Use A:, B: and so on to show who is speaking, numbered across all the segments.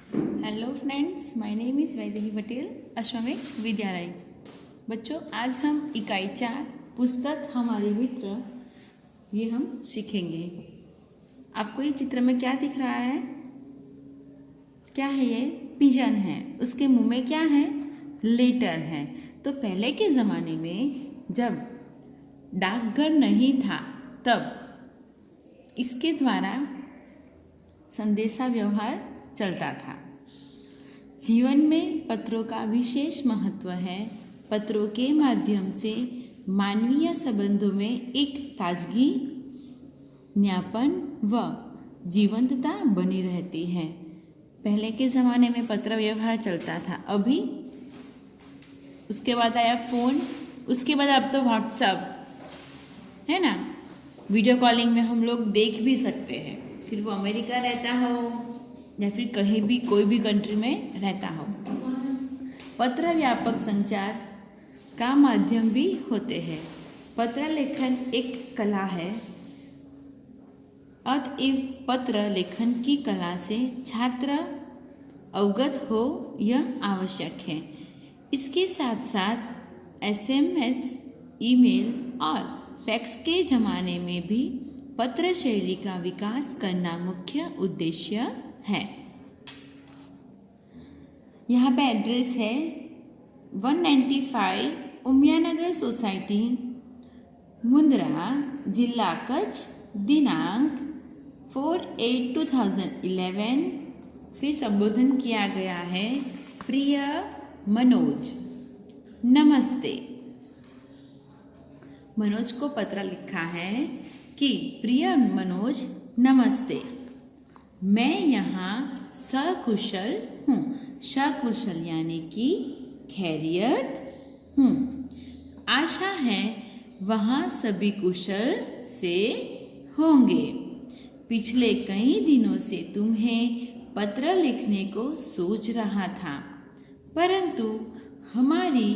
A: Hello friends, my name is Vaidehi Patel, अश्वमेध विद्यालय। बच्चों, आज हम इकाई 4 पुस्तक हमारे मित्र ये हम सीखेंगे। आपको ये चित्र में क्या दिख रहा है? क्या है ये? पिजन है। उसके मुंह में क्या है? लेटर है। तो पहले के ज़माने में जब डाकघर नहीं था तब इसके द्वारा संदेशा व्यवहार चलता था। जीवन में पत्रों का विशेष महत्व है। पत्रों के माध्यम से मानवीय संबंधों में एक ताजगी, न्यापन व जीवंतता बनी रहती है। पहले के ज़माने में पत्र व्यवहार चलता था। अभी उसके बाद आया फ़ोन, उसके बाद अब तो व्हाट्सअप है ना। वीडियो कॉलिंग में हम लोग देख भी सकते हैं, फिर वो अमेरिका रहता हो या फिर कहीं भी कोई भी कंट्री में रहता हो। पत्र व्यापक संचार का माध्यम भी होते हैं। पत्र लेखन एक कला है। अतएव पत्र लेखन की कला से छात्र अवगत हो यह आवश्यक है। इसके साथ साथ SMS, ईमेल और फैक्स के ज़माने में भी पत्र शैली का विकास करना मुख्य उद्देश्य है। यहाँ पे एड्रेस है 195 उमियानगर सोसाइटी, मुंद्रा, जिला कच्छ, दिनांक 4/8/2011। फिर संबोधन किया गया है, प्रिय मनोज, नमस्ते। मनोज को पत्र लिखा है कि प्रिय मनोज, नमस्ते। मैं यहाँ सकुशल हूँ। सकुशल यानी कि खैरियत हूँ। आशा है वहाँ सभी कुशल से होंगे। पिछले कई दिनों से तुम्हें पत्र लिखने को सोच रहा था, परंतु हमारी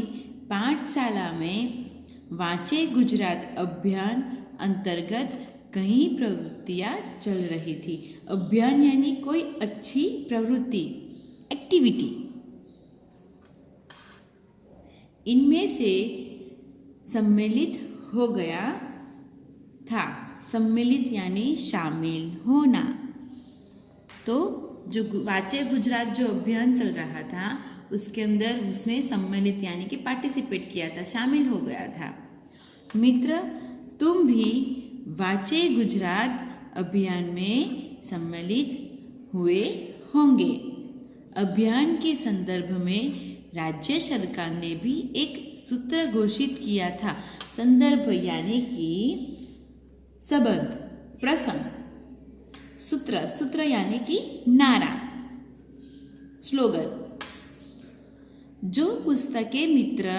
A: पाठशाला में वांचे गुजरात अभियान अंतर्गत कई प्रवृत्तियाँ चल रही थी। अभियान यानी कोई अच्छी प्रवृत्ति, एक्टिविटी। इनमें से सम्मिलित हो गया था। सम्मिलित यानी शामिल होना। तो जो वांचे गुजरात जो अभियान चल रहा था उसके अंदर उसने सम्मिलित यानी कि पार्टिसिपेट किया था, शामिल हो गया था। मित्र, तुम भी वांचे गुजरात अभियान में सम्मिलित हुए होंगे। अभियान के संदर्भ में राज्य सरकार ने भी एक सूत्र घोषित किया था। संदर्भ यानी कि संबंध, प्रसंग। सूत्र, सूत्र यानी कि नारा, स्लोगन। जो पुस्तकें मित्र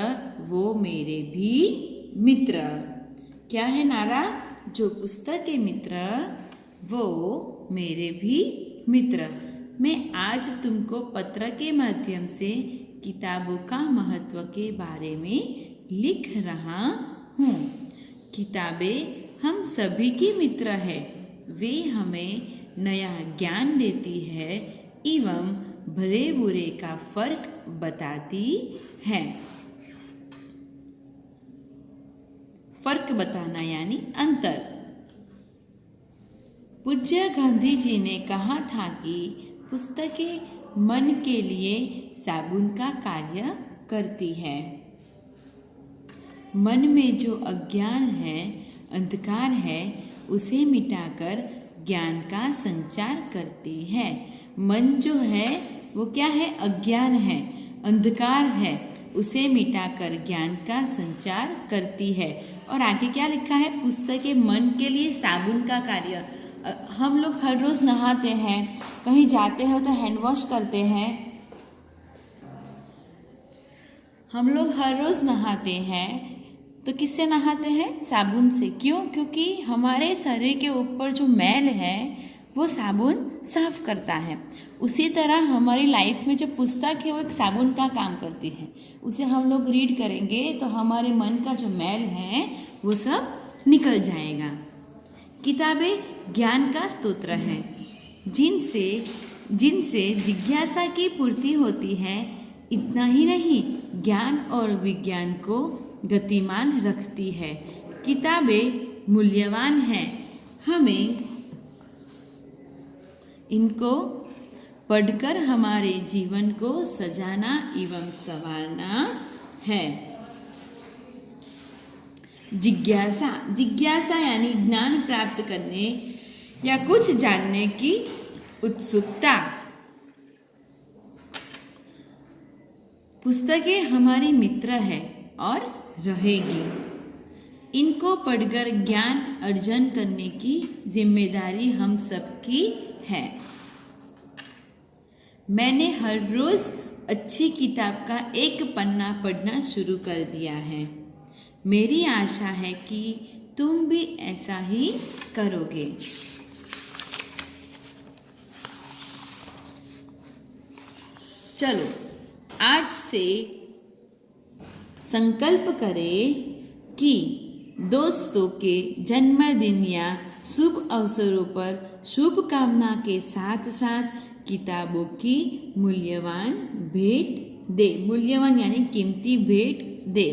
A: वो मेरे भी मित्र। क्या है नारा? जो पुस्तकें मित्र वो मेरे भी मित्र। मैं आज तुमको पत्र के माध्यम से किताबों का महत्व के बारे में लिख रहा हूँ। किताबें हम सभी की मित्र है। वे हमें नया ज्ञान देती है एवं भले बुरे का फर्क बताती है। फर्क बताना यानी अंतर। पूज्य गांधी जी ने कहा था कि पुस्तकें मन के लिए साबुन का कार्य करती है। मन में जो अज्ञान है, अंधकार है, उसे मिटाकर ज्ञान का संचार करती है। मन जो है वो क्या है? अज्ञान है, अंधकार है, उसे मिटाकर ज्ञान का संचार करती है। और आगे क्या लिखा है? पुस्तकें मन के लिए साबुन का कार्य। हम लोग हर रोज़ नहाते हैं, कहीं जाते हैं तो हैंड वॉश करते हैं। हम लोग हर रोज़ नहाते हैं तो किससे नहाते हैं? साबुन से। क्यों? क्योंकि हमारे शरीर के ऊपर जो मैल है वो साबुन साफ करता है। उसी तरह हमारी लाइफ में जो पुस्तक है वो एक साबुन का काम करती है। उसे हम लोग रीड करेंगे तो हमारे मन का जो मैल है वो सब निकल जाएगा। किताबें ज्ञान का स्तोत्र है, जिनसे जिनसे जिज्ञासा की पूर्ति होती है। इतना ही नहीं, ज्ञान और विज्ञान को गतिमान रखती है। किताबें मूल्यवान हैं, हमें इनको पढ़कर हमारे जीवन को सजाना एवं संवारना है। जिज्ञासा, जिज्ञासा यानी ज्ञान प्राप्त करने या कुछ जानने की उत्सुकता। पुस्तकें हमारी मित्र है और रहेगी। इनको पढ़कर ज्ञान अर्जन करने की जिम्मेदारी हम सबकी है। मैंने हर रोज अच्छी किताब का एक पन्ना पढ़ना शुरू कर दिया है। मेरी आशा है कि तुम भी ऐसा ही करोगे। चलो आज से संकल्प करें कि दोस्तों के जन्मदिन या शुभ अवसरों पर शुभकामना के साथ साथ किताबों की मूल्यवान भेंट दे। मूल्यवान यानी कीमती भेंट दे।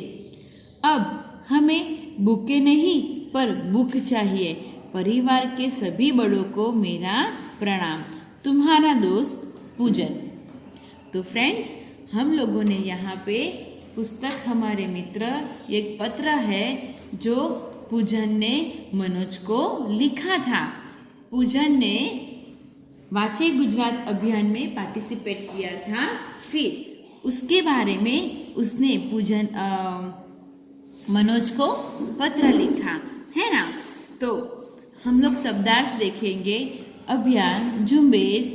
A: अब हमें बुके नहीं पर बुक चाहिए। परिवार के सभी बड़ों को मेरा प्रणाम। तुम्हारा दोस्त पूजन। तो फ्रेंड्स, हम लोगों ने यहाँ पे पुस्तक हमारे मित्र, एक पत्र है जो पूजन ने मनोज को लिखा था। पूजन ने वांचे गुजरात अभियान में पार्टिसिपेट किया था। फिर उसके बारे में उसने पूजन मनोज को पत्र लिखा है ना। तो हम लोग शब्दार्थ देखेंगे। अभियान, झुंबेश,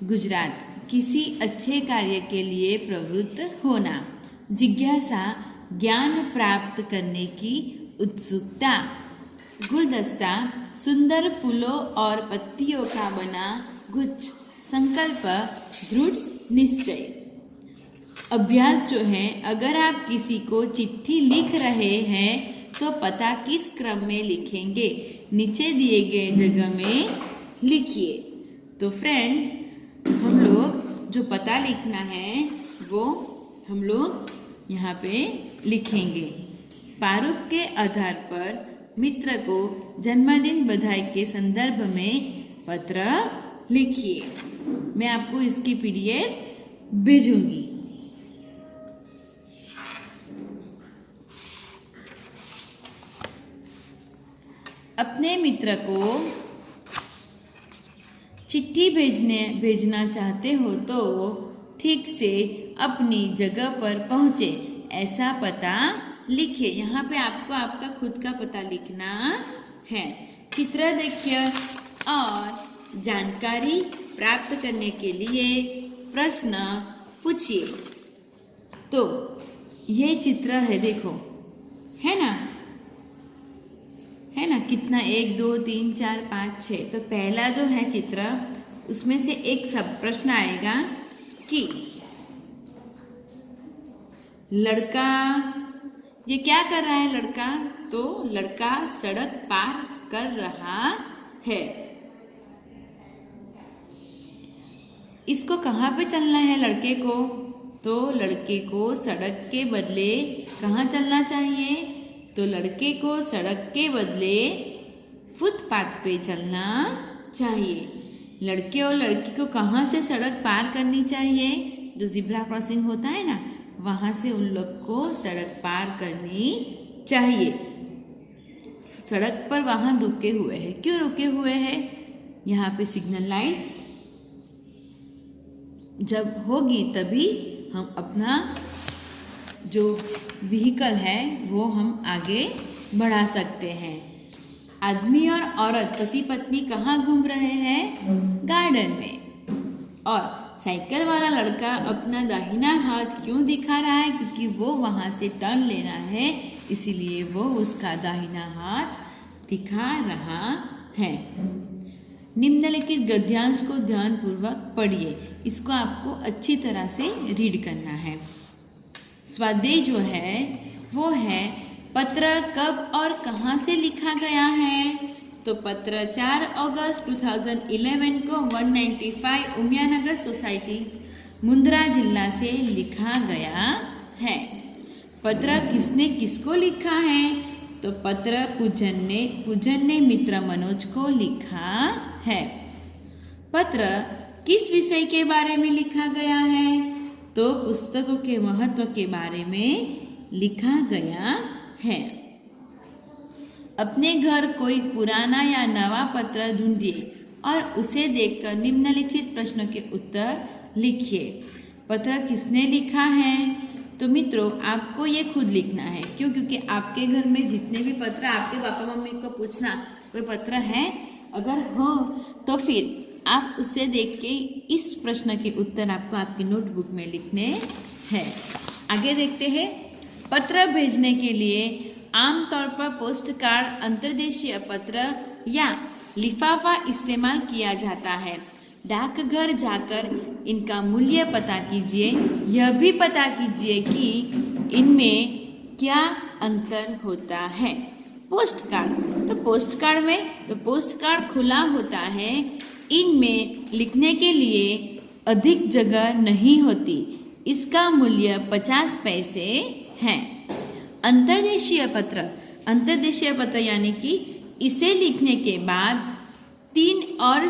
A: गुजरात, किसी अच्छे कार्य के लिए प्रवृत्त होना। जिज्ञासा, ज्ञान प्राप्त करने की उत्सुकता। गुलदस्ता, सुंदर फूलों और पत्तियों का बना गुच्छ। संकल्प, दृढ़ निश्चय। अभ्यास जो है, अगर आप किसी को चिट्ठी लिख रहे हैं तो पता किस क्रम में लिखेंगे, नीचे दिए गए जगह में लिखिए। तो फ्रेंड्स, हम लोग जो पता लिखना है वो हम लोग यहाँ पे लिखेंगे। प्रारूप के आधार पर मित्र को जन्मदिन बधाई के संदर्भ में पत्र लिखिए। मैं आपको इसकी PDF भेजूंगी। अपने मित्र को चिट्ठी भेजना चाहते हो तो ठीक से अपनी जगह पर पहुँचे ऐसा पता लिखिए। यहाँ पे आपको आपका खुद का पता लिखना है। चित्र देखिए और जानकारी प्राप्त करने के लिए प्रश्न पूछिए। तो ये चित्र है, देखो, है ना, है ना। कितना 1 2 3 4 5 6। तो पहला जो है चित्र, उसमें से एक सब प्रश्न आएगा कि लड़का, ये क्या कर रहा है लड़का? तो लड़का सड़क पार कर रहा है। इसको कहाँ पे चलना है लड़के को? तो लड़के को सड़क के बदले कहाँ चलना चाहिए? तो लड़के को सड़क के बदले फुटपाथ पे चलना चाहिए। लड़के और लड़की को कहाँ से सड़क पार करनी चाहिए? जो ज़ेब्रा क्रॉसिंग होता है ना, वहाँ से उन लोग को सड़क पार करनी चाहिए। सड़क पर वाहन रुके हुए हैं। क्यों रुके हुए हैं? यहाँ पे सिग्नल लाइट जब होगी तभी हम अपना जो व्हीकल है वो हम आगे बढ़ा सकते हैं। आदमी और औरत, पति पत्नी कहाँ घूम रहे हैं? गार्डन में। और साइकिल वाला लड़का अपना दाहिना हाथ क्यों दिखा रहा है? क्योंकि वो वहाँ से टर्न लेना है, इसीलिए वो उसका दाहिना हाथ दिखा रहा है। निम्नलिखित गद्यांश को ध्यानपूर्वक पढ़िए। इसको आपको अच्छी तरह से रीड करना है। स्वाध्याय जो है वो है, पत्र कब और कहाँ से लिखा गया है? तो पत्र 4 अगस्त 2011 को 195 उमियानगर सोसाइटी मुंद्रा जिला से लिखा गया है। पत्र किसने किसको लिखा है? तो पत्र पूजन ने मित्र मनोज को लिखा है। पत्र किस विषय के बारे में लिखा गया है? तो पुस्तकों के महत्व के बारे में लिखा गया है। अपने घर कोई पुराना या नवा पत्र ढूंढिए और उसे देखकर निम्नलिखित प्रश्नों के उत्तर लिखिए। पत्र किसने लिखा है? तो मित्रों, आपको ये खुद लिखना है। क्यों? क्योंकि आपके घर में जितने भी पत्र, आपके पापा मम्मी को पूछना कोई पत्र है, अगर हो तो फिर आप उससे देख के इस प्रश्न के उत्तर आपको आपकी नोटबुक में लिखने हैं। आगे देखते हैं। पत्र भेजने के लिए आमतौर पर पोस्ट कार्ड, अंतर्देशीय पत्र या लिफाफा इस्तेमाल किया जाता है। डाकघर जाकर इनका मूल्य पता कीजिए। यह भी पता कीजिए कि इनमें क्या अंतर होता है। पोस्ट कार्ड, तो पोस्ट कार्ड में तो पोस्ट कार्ड खुला होता है। इनमें लिखने के लिए अधिक जगह नहीं होती। इसका मूल्य 50 पैसे है। अंतर्देशीय पत्र यानी कि इसे लिखने के बाद 3 और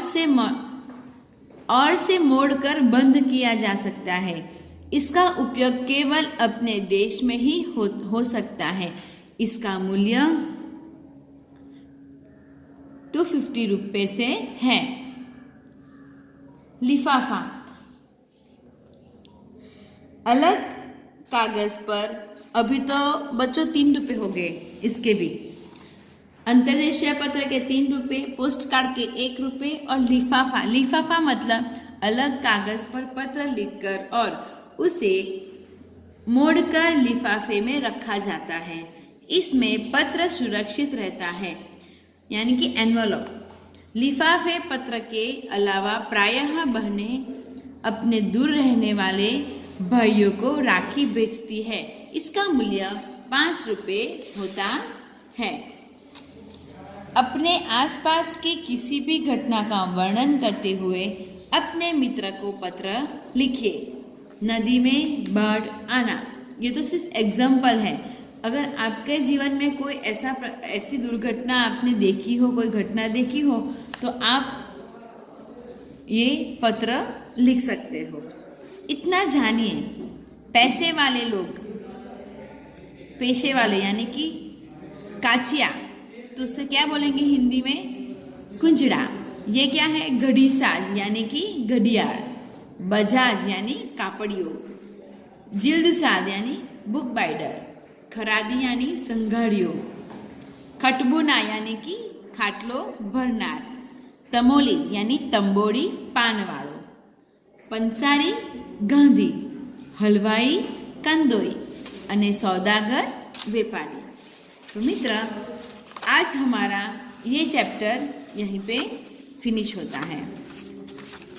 A: से मोड़कर बंद किया जा सकता है। इसका उपयोग केवल अपने देश में ही हो सकता है। इसका मूल्य 250 रुपये से है। लिफाफा, अलग कागज पर, अभी तो बच्चों 3 रुपये हो गए इसके भी। अंतर्देशीय पत्र के 3 रुपये, पोस्ट कार्ड के 1 रुपये और लिफाफा मतलब अलग कागज पर पत्र लिखकर और उसे मोड़कर लिफाफे में रखा जाता है। इसमें पत्र सुरक्षित रहता है, यानी कि एनवलप। लिफाफे पत्र के अलावा प्रायः बहनें अपने दूर रहने वाले भाइयों को राखी बेचती है। इसका मूल्य 5 रुपये होता है। अपने आसपास के किसी भी घटना का वर्णन करते हुए अपने मित्र को पत्र लिखिए। नदी में बाढ़ आना, ये तो सिर्फ एग्जाम्पल है। अगर आपके जीवन में कोई ऐसी दुर्घटना आपने देखी हो, कोई घटना देखी हो, तो आप ये पत्र लिख सकते हो। इतना जानिए। पैसे वाले लोग, पेशे वाले यानी कि काचिया, तो उससे क्या बोलेंगे हिंदी में? कुंजड़ा। ये क्या है? घड़ी साज यानी कि घड़ियाल। बजाज यानी कापड़ियों। जिल्द साद यानी बुक बाइडर। खरादी यानी संघाड़ियों। खटबुना यानी कि खाटलो भरनार। तमोली यानी तंबोड़ी पानवाड़ो। पंसारी गांधी। हलवाई कंदोई અને सौदागर व्यापारी। तो मित्र, आज हमारा ये चैप्टर यहीं पे फिनिश होता है।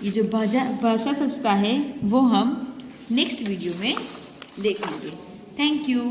A: ये जो भाषा सचता है वो हम नेक्स्ट वीडियो में देखेंगे। Thank you.